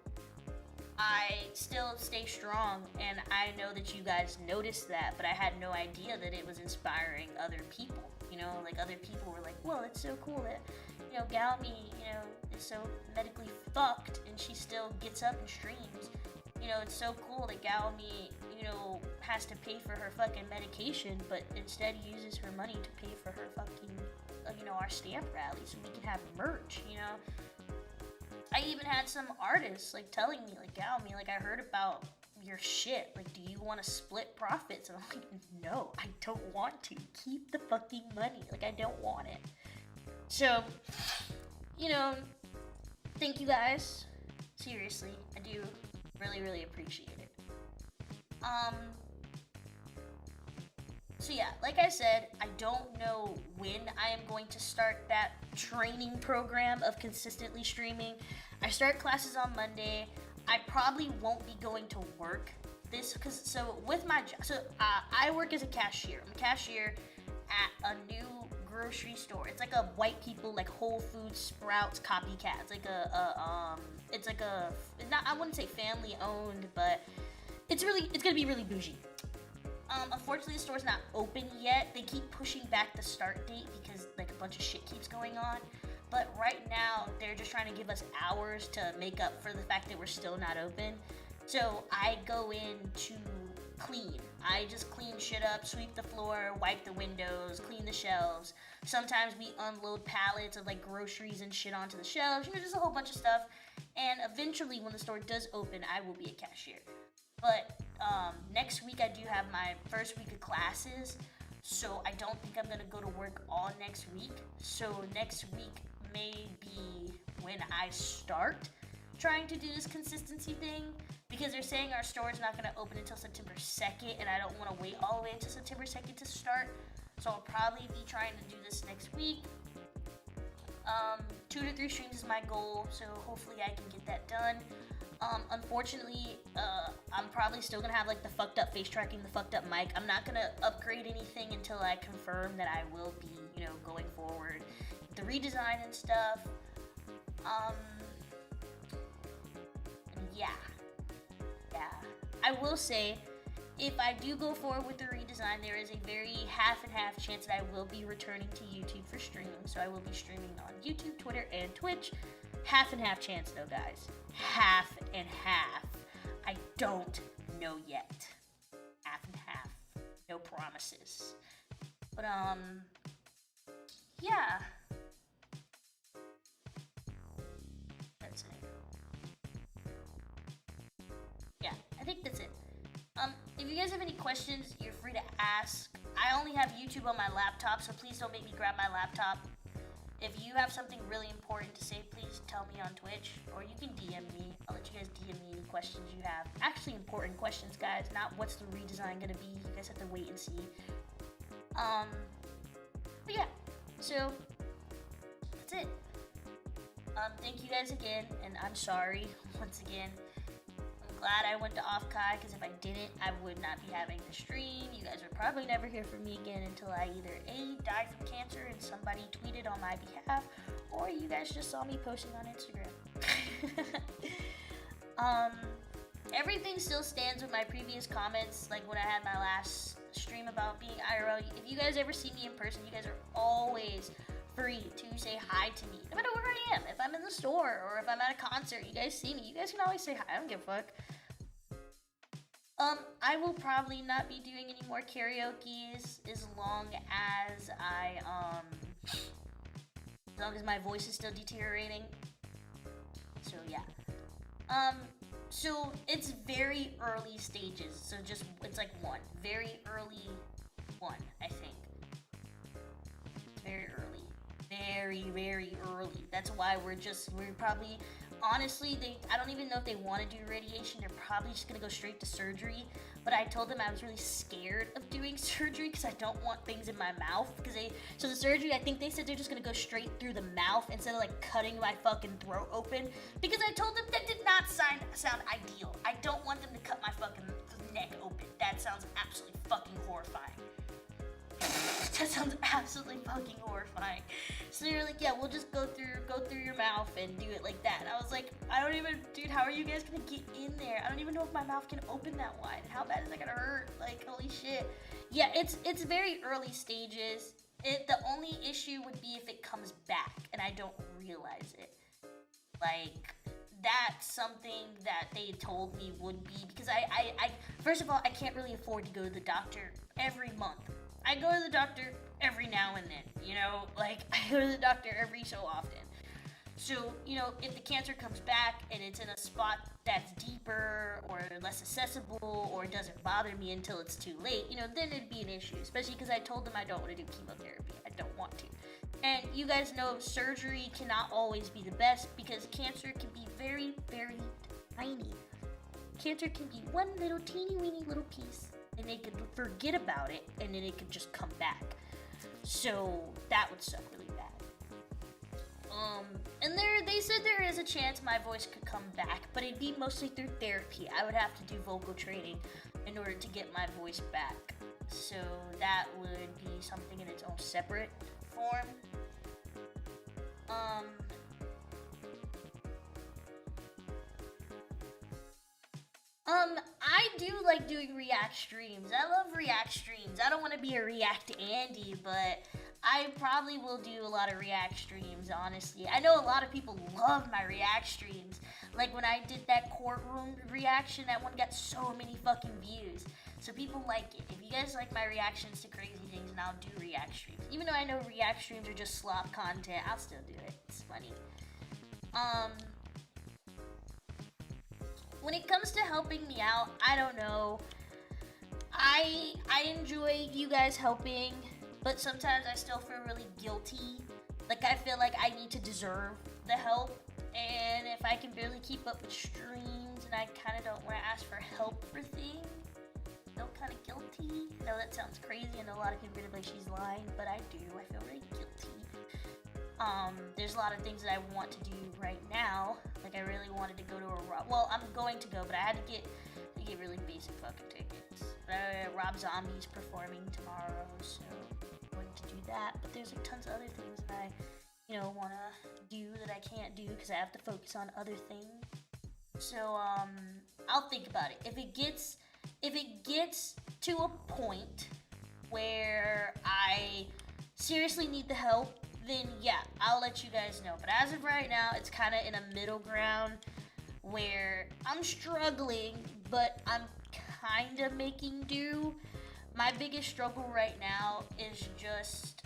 I still stay strong, and I know that you guys noticed that, but I had no idea that it was inspiring other people. You know, like other people were like, well, it's so cool that, you know, Gaomi, you know, is so medically fucked and she still gets up and streams. You know, it's so cool that Gaomi, you know, has to pay for her fucking medication, but instead uses her money to pay for her fucking, you know, our stamp rally so we can have merch, you know? I even had some artists, like, telling me, like, Gaomi, like, I heard about your shit. Like, do you want to split profits? And I'm like, no, I don't want to. Keep the fucking money. Like, I don't want it. So, you know, thank you guys. Seriously, I do really, really appreciate it. So yeah, like I said, I don't know when I am going to start that training program of consistently streaming. I start classes on Monday. I probably won't be going to work with my job, I work as a cashier. I'm a cashier at a new grocery store. It's like a white people, like Whole Foods, Sprouts copycat. It's like I wouldn't say family owned, but it's gonna be really bougie. Unfortunately, the store's not open yet. They keep pushing back the start date because like a bunch of shit keeps going on. But right now, they're just trying to give us hours to make up for the fact that we're still not open. So I go in to clean. I just clean shit up, sweep the floor, wipe the windows, clean the shelves. Sometimes we unload pallets of like groceries and shit onto the shelves. You know, just a whole bunch of stuff. And eventually, when the store does open, I will be a cashier. But next week I do have my first week of classes, so I don't think I'm gonna go to work all next week. So next week may be when I start trying to do this consistency thing, because they're saying our store is not gonna open until September 2nd, and I don't want to wait all the way until September 2nd to start. So I'll probably be trying to do this next week. 2 to 3 streams is my goal, so hopefully I can get that done. Unfortunately, I'm probably still gonna have like the fucked up face tracking, the fucked up mic. I'm not gonna upgrade anything until I confirm that I will be, you know, going forward with the redesign and stuff. Yeah. I will say, if I do go forward with the redesign, there is a very half and half chance that I will be returning to YouTube for streaming. So I will be streaming on YouTube, Twitter, and Twitch. Half and half chance though, guys. Half and half. I don't know yet. Half and half. No promises. But, yeah. That's it. Yeah, I think that's it. If you guys have any questions, you're free to ask. I only have YouTube on my laptop, so please don't make me grab my laptop. If you have something really important to say, please tell me on Twitch, or you can DM me. I'll let you guys DM me any questions you have. Actually important questions, guys, not what's the redesign gonna be. You guys have to wait and see. But yeah, so that's it. Thank you guys again, and I'm sorry once again. I'm glad I went to off-Kai, because if I didn't, I would not be having the stream. You guys would probably never hear from me again until I either A, died from cancer and somebody tweeted on my behalf, or you guys just saw me posting on Instagram. Everything still stands with my previous comments, like when I had my last stream about being IRL. If you guys ever see me in person, you guys are always free to say hi to me, no matter where I am. If I'm in the store or if I'm at a concert, you guys see me, you guys can always say hi. I don't give a fuck. I will probably not be doing any more karaoke's as long as my voice is still deteriorating. So yeah. So it's very early stages. So it's like very early one, I think. Very early. Very, very early. That's why we're probably, honestly, I don't even know if they want to do radiation. They're probably just going to go straight to surgery. But I told them I was really scared of doing surgery because I don't want things in my mouth. So the surgery, I think they said they're just going to go straight through the mouth instead of like cutting my fucking throat open. Because I told them that did not sound ideal. I don't want them to cut my fucking neck open. That sounds absolutely fucking horrifying. That sounds absolutely fucking horrifying. So you're like, yeah, we'll just go through your mouth and do it like that. And I was like, dude, how are you guys gonna get in there? I don't even know if my mouth can open that wide. How bad is that gonna hurt? Like, holy shit. Yeah, it's very early stages. The only issue would be if it comes back and I don't realize it. Like, that's something that they told me would be, because I first of all, I can't really afford to go to the doctor every month. I go to the doctor every now and then, you know, like I go to the doctor every so often. So, you know, if the cancer comes back and it's in a spot that's deeper or less accessible or doesn't bother me until it's too late, you know, then it'd be an issue, especially because I told them I don't want to do chemotherapy. I don't want to. And you guys know surgery cannot always be the best because cancer can be very, very tiny. Cancer can be one little teeny weeny little piece and they could forget about it and then it could just come back. So that would suck really bad. And they said there is a chance my voice could come back, but it'd be mostly through therapy. I would have to do vocal training in order to get my voice back. So that would be something in its own separate form. I do like doing react streams. I love react streams. I don't want to be a react Andy, but I probably will do a lot of react streams, honestly. I know a lot of people love my react streams. Like when I did that courtroom reaction, that one got so many fucking views. So people like it. If you guys like my reactions to crazy things, then I'll do react streams. Even though I know react streams are just slop content, I'll still do it. It's funny. When it comes to helping me out, I don't know. I enjoy you guys helping, but sometimes I still feel really guilty. Like I feel like I need to deserve the help, and if I can barely keep up with streams and I kind of don't want to ask for help for things, I feel kind of guilty. I know that sounds crazy, and a lot of people are gonna be like, she's lying, but I do. I feel really guilty. There's a lot of things that I want to do right now. Like I really wanted to go to a Rob. Well, I'm going to go, but I had to get really basic fucking tickets. Rob Zombie's performing tomorrow, so I'm going to do that. But there's like tons of other things that I, want to do that I can't do because I have to focus on other things. So I'll think about it. If it gets to a point where I seriously need the help, then yeah, I'll let you guys know. But as of right now, it's kind of in a middle ground where I'm struggling, but I'm kind of making do. My biggest struggle right now is just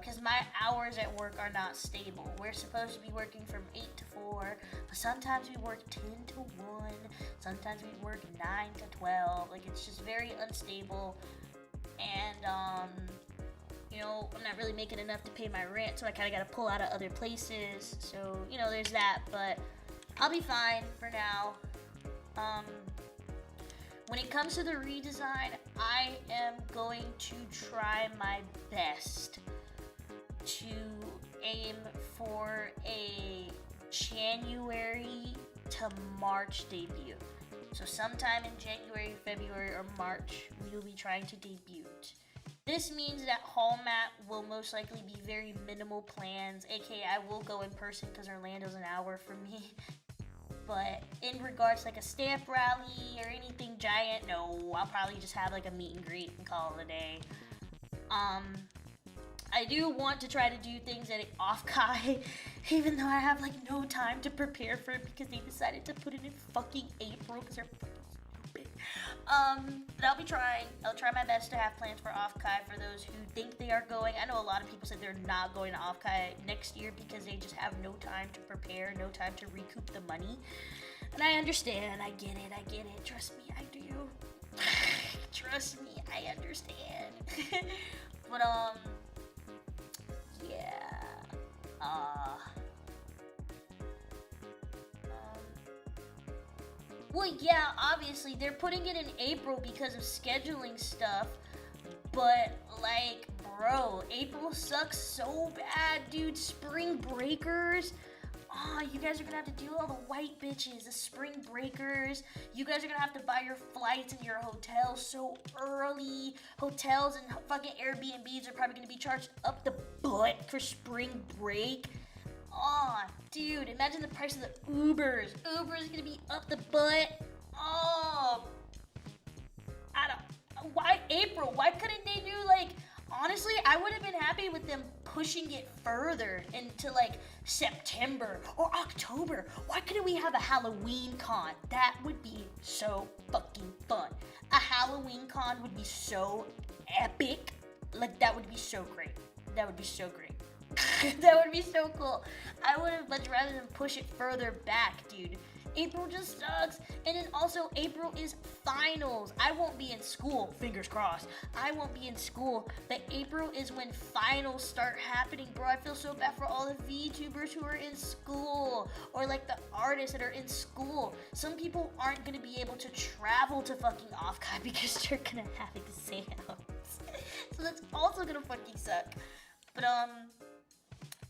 because my hours at work are not stable. We're supposed to be working from 8 to 4, but sometimes we work 10 to 1, sometimes we work 9 to 12. Like, it's just very unstable, and I'm not really making enough to pay my rent, so I kind of got to pull out of other places. So, there's that, but I'll be fine for now. When it comes to the redesign, I am going to try my best to aim for a January to March debut. So sometime in January, February, or March, we will be trying to debut. This means that Hall Mat will most likely be very minimal plans, aka I will go in person because Orlando's an hour from me. But in regards to like a stamp rally or anything giant, no, I'll probably just have like a meet and greet and call it a day. I do want to try to do things at Off-Kai, even though I have like no time to prepare for it because they decided to put it in fucking April because they're fucking stupid. But I'll be trying. I'll try my best to have plans for Off-Kai for those who think they are going. I know a lot of people said they're not going to Off-Kai next year because they just have no time to prepare, no time to recoup the money. And I understand. I get it. Trust me, I do. Trust me, I understand. But, yeah. Well, yeah, obviously, they're putting it in April because of scheduling stuff, but, like, bro, April sucks so bad, dude. Spring breakers you guys are gonna have to do all the white bitches, the spring breakers. You guys are gonna have to buy your flights and your hotels so early. Hotels and fucking Airbnbs are probably gonna be charged up the butt for spring break. Oh, dude, imagine the price of the Ubers. Uber's gonna be up the butt. Oh, why April? Why couldn't they do honestly, I would have been happy with them pushing it further into September or October. Why couldn't we have a Halloween con? That would be so fucking fun. A Halloween con would be so epic. That would be so great. That would be so great. That would be so cool. I would have much rather than push it further back, dude. April just sucks. And then also April is finals. I won't be in school, fingers crossed. I won't be in school, but April is when finals start happening, bro. I feel so bad for all the VTubers who are in school, or the artists that are in school. Some people aren't gonna be able to travel to fucking Offcut because they're gonna have exams. So that's also gonna fucking suck. But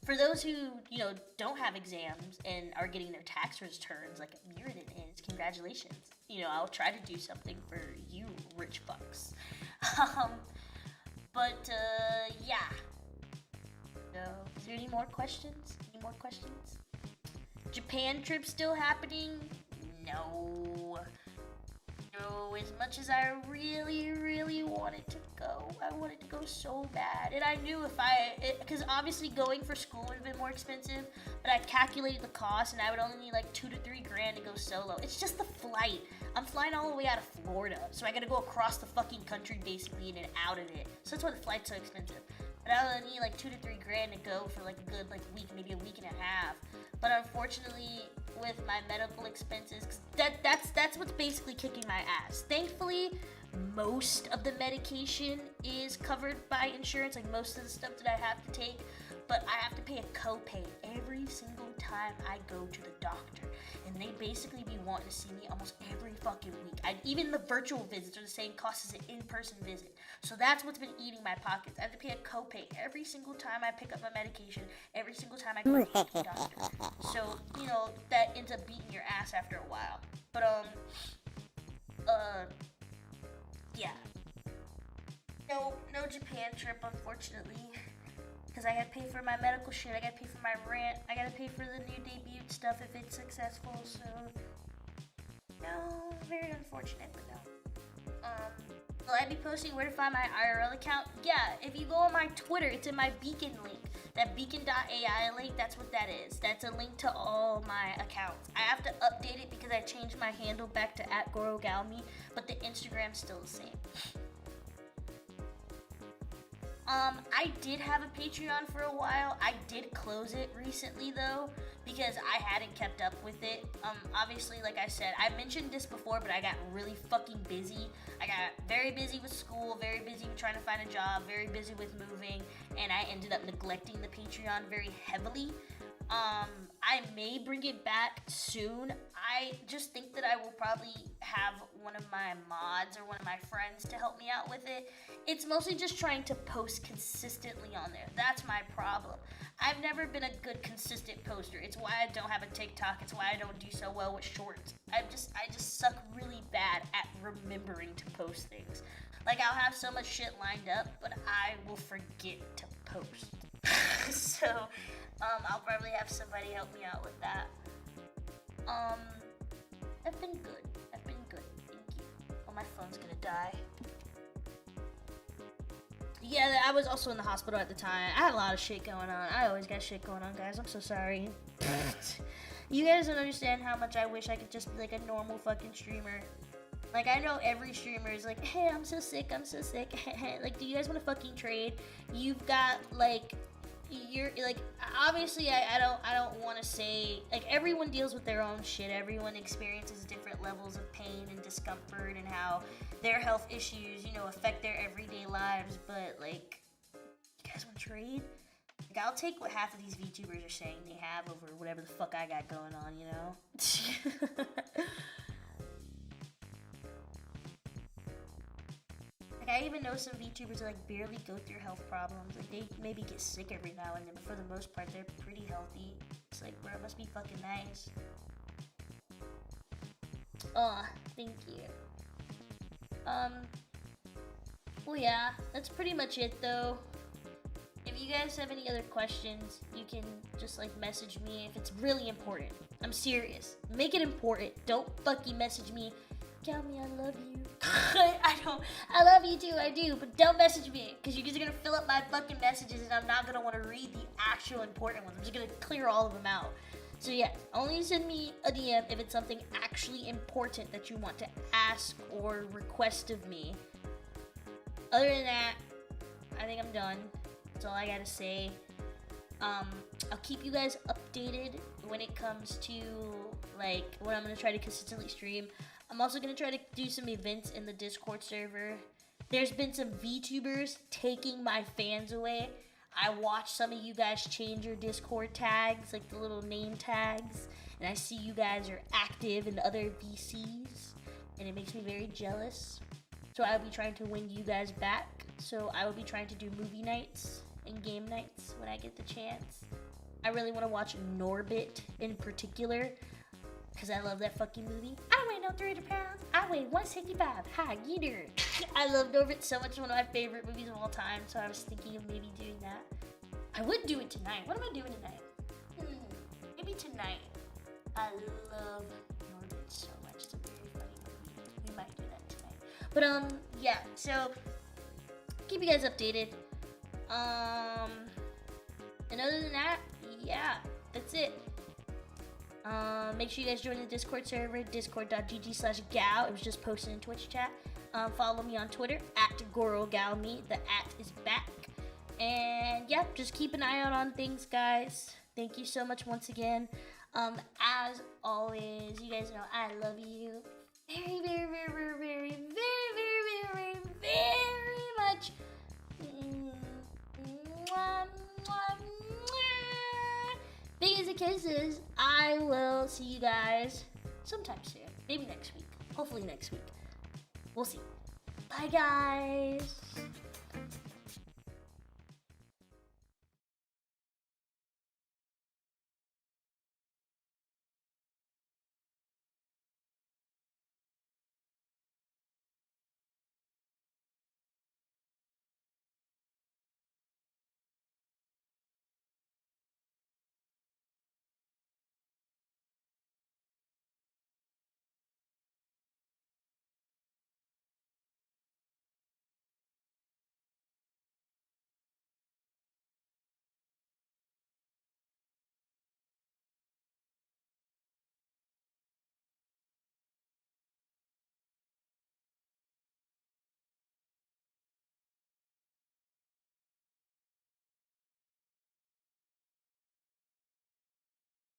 for those who, don't have exams and are getting their tax returns like Mirrodin is, congratulations. I'll try to do something for you rich fucks. Yeah. So, is there any more questions? Japan trip still happening? No. As much as I really, really wanted to go. I wanted to go so bad. And I knew because obviously going for school would have been more expensive, but I calculated the cost and I would only need $2 to $3 grand to go solo. It's just the flight. I'm flying all the way out of Florida, so I gotta go across the fucking country basically and then out of it. So that's why the flight's so expensive. But I only need $2 to $3 grand to go for a good week, maybe a week and a half. But unfortunately, with my medical expenses, 'cause that's what's basically kicking my ass. Thankfully, most of the medication is covered by insurance, most of the stuff that I have to take, but I have to pay a copay every single time I go to the doctor, and they basically be wanting to see me almost every fucking week. Even the virtual visits are the same cost as an in-person visit, so that's what's been eating my pockets. I have to pay a copay every single time I pick up my medication, every single time I go to the doctor. So, that ends up beating your ass after a while. But, yeah. No Japan trip, unfortunately. Because I gotta pay for my medical shit, I gotta pay for my rent, I gotta pay for the new debut stuff if it's successful, so... No, very unfortunate, but no. Will I be posting where to find my IRL account? Yeah, if you go on my Twitter, it's in my Beacon link. That beacon.ai link, that's what that is. That's a link to all my accounts. I have to update it because I changed my handle back to @Goro Gaomi, but the Instagram's still the same. I did have a Patreon for a while. I did close it recently though, because I hadn't kept up with it. Obviously, like I said, I mentioned this before, but I got really fucking busy. I got very busy with school, very busy with trying to find a job, very busy with moving, and I ended up neglecting the Patreon very heavily. I may bring it back soon. I just think that I will probably have one of my mods or one of my friends to help me out with it. It's mostly just trying to post consistently on there. That's my problem. I've never been a good consistent poster. It's why I don't have a TikTok. It's why I don't do so well with shorts. I just suck really bad at remembering to post things. I'll have so much shit lined up, but I will forget to post. So, I'll probably have somebody help me out with that. I've been good. Thank you. Oh, my phone's gonna die. Yeah, I was also in the hospital at the time. I had a lot of shit going on. I always got shit going on, guys. I'm so sorry. You guys don't understand how much I wish I could just be a normal fucking streamer. I know every streamer is hey, I'm so sick. Do you guys want to fucking trade? You've got, you're obviously I don't want to say everyone deals with their own shit. Everyone experiences different levels of pain and discomfort and how their health issues affect their everyday lives, but you guys want to trade? I'll take what half of these VTubers are saying they have over whatever the fuck I got going on, I even know some VTubers that barely go through health problems. They maybe get sick every now and then, but for the most part, they're pretty healthy. nice. Like, bro, it must be fucking nice. Oh, thank you. Well, yeah, that's pretty much it, though. If you guys have any other questions, you can just, like, message me if it's really important. I'm serious. Make it important. Don't fucking message me. Gaomi, I love you. I love you too, I do. But don't message me, because you guys are going to fill up my fucking messages, and I'm not going to want to read the actual important ones. I'm just going to clear all of them out. So yeah, only send me a DM if it's something actually important that you want to ask or request of me. Other than that, I think I'm done. That's all I gotta say. I'll keep you guys updated when it comes to, like, what I'm gonna try to consistently stream. I'm also gonna try to do some events in the Discord server. There's been some VTubers taking my fans away. I watched some of you guys change your Discord tags, like the little name tags, and I see you guys are active in other VCs, and it makes me very jealous. So I'll be trying to win you guys back. So I will be trying to do movie nights and game nights when I get the chance. I really want to watch Norbit in particular, because I love that fucking movie. I weigh no 300 pounds. I weigh 165. Hi, Geeter. I love Norbit so much. One of my favorite movies of all time. So I was thinking of maybe doing that. I would do it tonight. What am I doing tonight? Maybe tonight. I love Norbit so much. It's a very funny movie. We might do that tonight. But yeah. So keep you guys updated. And other than that, yeah, that's it. Make sure you guys join the Discord server, discord.gg/Gao. It was just posted in Twitch chat. Follow me on Twitter, @GoroGaomi. The @ is back. And yeah, just keep an eye out on things, guys. Thank you so much once again. As always, you guys know I love you very, very, very, very, very, very, very, very, very much. Biggest of kisses. I will see you guys sometime soon. Maybe next week. Hopefully next week. We'll see. Bye, guys.